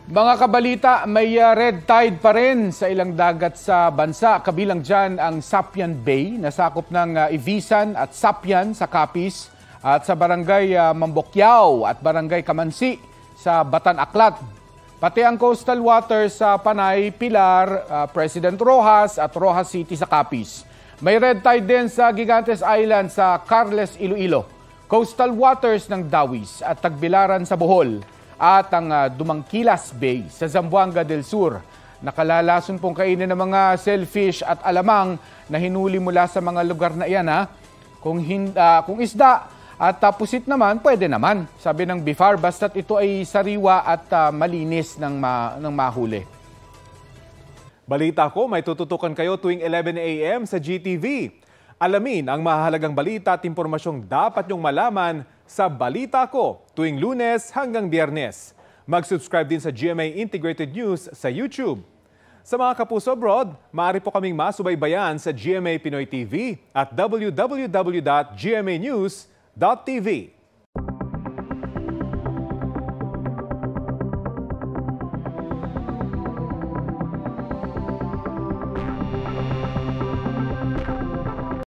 Mga kabalita, may red tide pa rin sa ilang dagat sa bansa. Kabilang dyan ang Sapian Bay, na sakop ng Ivisan at Sapian sa Capiz, at sa barangay Mambokyao at barangay Kamansi sa Batan Aklat. Pati ang coastal waters sa Panay, Pilar, President Roxas at Roxas City sa Capiz. May red tide din sa Gigantes Island sa Carles, Iloilo. Coastal waters ng Dawis at Tagbilaran sa Bohol. At ang Dumangkilas Bay sa Zamboanga del Sur. Nakalalason pong kainin ng mga shellfish at alamang na hinuli mula sa mga lugar na iyan. Kung isda at pusit naman, pwede naman. Sabi ng BIFAR, basta't ito ay sariwa at malinis ng mahuli. Balita ko, may tututukan kayo tuwing 11 a.m. sa GTV. Alamin ang mahalagang balita at impormasyong dapat niyong malaman sa Balita Ko tuwing Lunes hanggang Biyernes. Mag-subscribe din sa GMA Integrated News sa YouTube. Sa mga kapuso abroad, maaari po kaming masubaybayan sa GMA Pinoy TV at www.gmanews.tv.